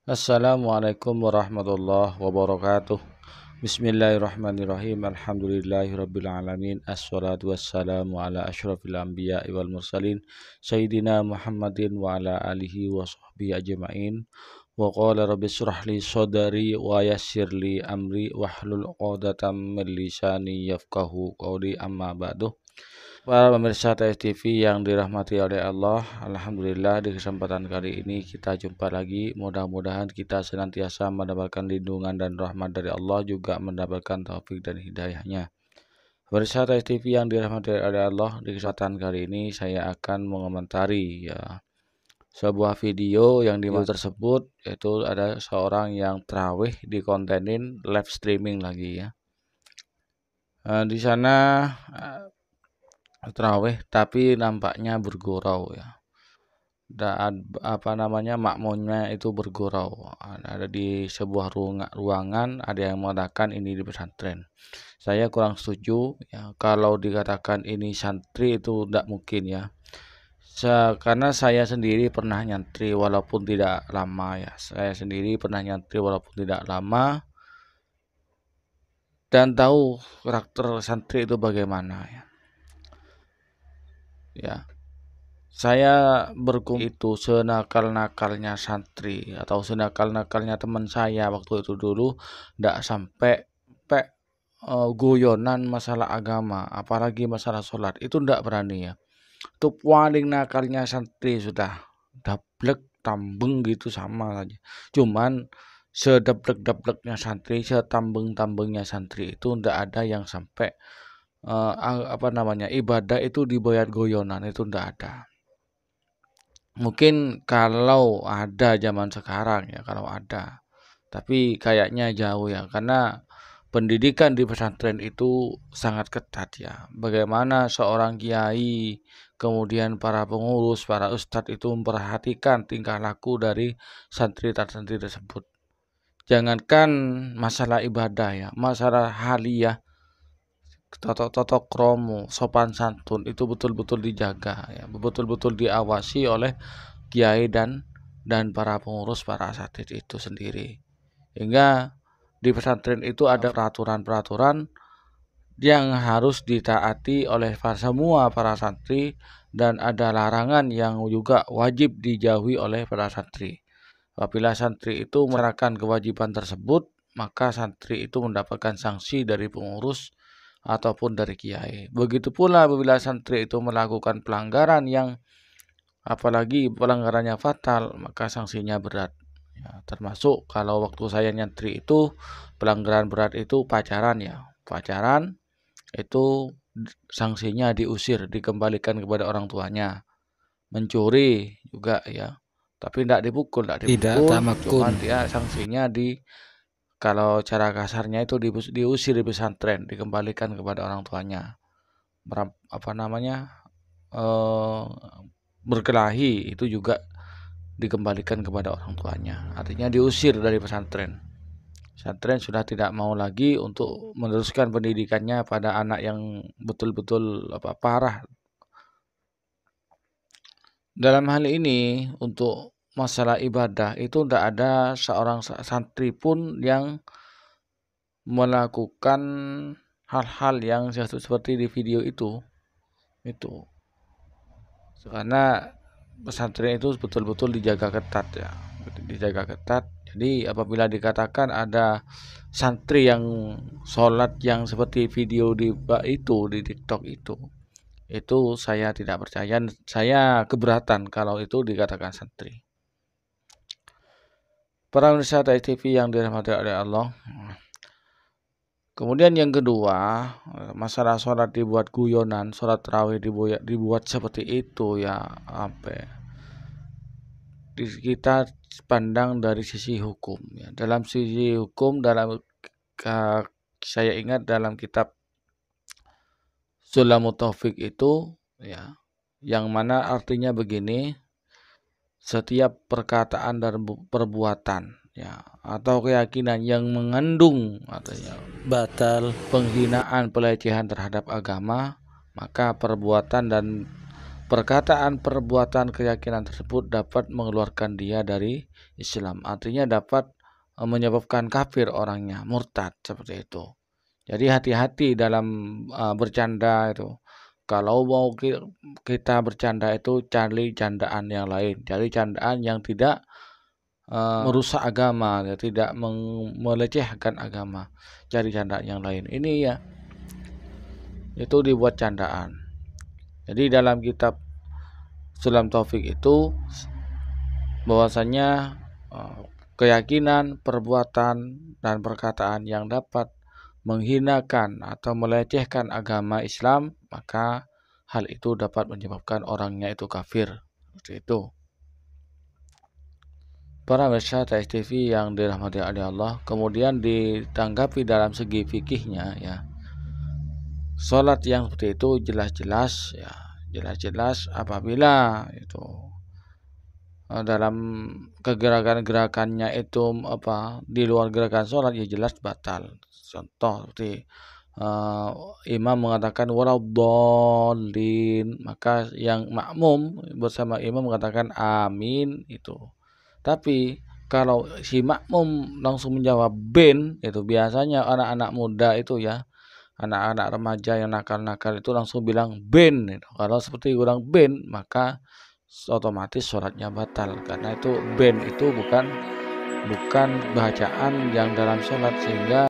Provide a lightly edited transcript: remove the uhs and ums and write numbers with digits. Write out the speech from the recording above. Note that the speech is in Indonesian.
Assalamualaikum warahmatullahi wabarakatuh. Bismillahirrahmanirrahim. Alhamdulillahirabbil alamin. Assalatu wassalamu ala asyrafil anbiya'i wal mursalin sayyidina Muhammadin wa ala alihi wa sahbihi ajmain. Wa qala rabbi shrah li sadri wa yassir li amri wahlul 'uqdatam min lisani yafqahu qawli, amma ba'du. Para pemirsa TS TV yang dirahmati oleh Allah, alhamdulillah di kesempatan kali ini kita jumpa lagi. Mudah-mudahan kita senantiasa mendapatkan lindungan dan rahmat dari Allah, juga mendapatkan taufik dan hidayahnya. Pemirsa TS TV yang dirahmati oleh Allah, di kesempatan kali ini saya akan mengomentari sebuah video yang di video tersebut, yaitu ada seorang yang tarawih dikontenin live streaming lagi ya. Di sana tarawih tapi nampaknya bergurau ya. Dan makmumnya itu bergurau. Ada di sebuah ruangan, ada yang mengatakan ini di pesantren. Saya kurang setuju ya, kalau dikatakan ini santri itu tidak mungkin ya. Karena saya sendiri pernah nyantri walaupun tidak lama ya. Saya sendiri pernah nyantri walaupun tidak lama dan tahu karakter santri itu bagaimana ya. Ya, saya berkumpul itu senakal-nakalnya santri atau senakal-nakalnya teman saya waktu itu dulu, tidak sampai guyonan masalah agama, apalagi masalah sholat, itu tidak berani ya. Itu paling nakalnya santri sudah dablek tambeng gitu sama saja. Cuman sedablek-dableknya santri, setambeng-tambengnya santri itu tidak ada yang sampai ibadah itu dibayar goyonan, itu tidak ada. Mungkin kalau ada zaman sekarang ya, kalau ada, tapi kayaknya jauh ya, karena pendidikan di pesantren itu sangat ketat ya. Bagaimana seorang kiai, kemudian para pengurus, para ustadz itu memperhatikan tingkah laku dari santri-santri tersebut. Jangankan masalah ibadah ya, masalah haliyah, totok kromo, sopan santun itu betul-betul dijaga ya, betul-betul diawasi oleh kiai dan para pengurus, para asatid itu sendiri. Hingga di pesantren itu ada peraturan-peraturan yang harus ditaati oleh semua para santri, dan ada larangan yang juga wajib dijauhi oleh para santri. Apabila santri itu menerapkan kewajiban tersebut, maka santri itu mendapatkan sanksi dari pengurus ataupun dari kiai. Begitu pula apabila santri itu melakukan pelanggaran yang apalagi pelanggarannya fatal, maka sanksinya berat ya. Termasuk kalau waktu saya nyantri itu pelanggaran berat itu pacaran ya. Pacaran itu sanksinya diusir, dikembalikan kepada orang tuanya. Mencuri juga ya, tapi tidak dipukul, cuman dia sanksinya kalau cara kasarnya itu diusir di pesantren, dikembalikan kepada orang tuanya. Berkelahi itu juga dikembalikan kepada orang tuanya. Artinya diusir dari pesantren. Pesantren sudah tidak mau lagi untuk meneruskan pendidikannya pada anak yang betul-betul parah. Dalam hal ini untuk masalah ibadah itu tidak ada seorang santri pun yang melakukan hal-hal yang seperti di video itu. Karena pesantren itu betul-betul dijaga ketat ya, dijaga ketat. Jadi apabila dikatakan ada santri yang sholat yang seperti video di TikTok itu saya tidak percaya, saya keberatan kalau itu dikatakan santri. Para pemirsa TV yang dirahmati oleh Allah. Kemudian yang kedua, masalah sholat dibuat guyonan, sholat tarawih dibuat seperti itu ya, kita pandang dari sisi hukum ya. Dalam sisi hukum, saya ingat dalam kitab Sulamut Taufik itu ya, yang mana artinya begini: setiap perkataan dan perbuatan ya atau keyakinan yang mengandung artinya batal, penghinaan, pelecehan terhadap agama, maka perbuatan dan perkataan, perbuatan, keyakinan tersebut dapat mengeluarkan dia dari Islam. Artinya dapat menyebabkan kafir orangnya, murtad seperti itu. Jadi hati-hati dalam bercanda itu. Kalau mau kita bercanda itu cari candaan yang lain, cari candaan yang tidak merusak agama, ya, tidak melecehkan agama. Cari candaan yang lain. Ini ya, itu dibuat candaan. Jadi dalam kitab Sulam Taufik itu bahwasanya keyakinan, perbuatan, dan perkataan yang dapat menghinakan atau melecehkan agama Islam, maka hal itu dapat menyebabkan orangnya itu kafir. Seperti itu. Para pemirsa TSTV yang dirahmati oleh Allah, kemudian ditanggapi dalam segi fikihnya ya. Salat yang seperti itu jelas-jelas apabila itu dalam kegerakan-gerakannya itu di luar gerakan sholat ya jelas batal. Contoh seperti imam mengatakan waladhdallin, maka yang makmum bersama imam mengatakan amin itu. Tapi kalau si makmum langsung menjawab bin, itu biasanya anak-anak muda itu ya, anak-anak remaja yang nakal-nakal itu langsung bilang bin. Kalau seperti orang bin, maka otomatis sholatnya batal, karena itu bin itu bukan bacaan yang dalam sholat, sehingga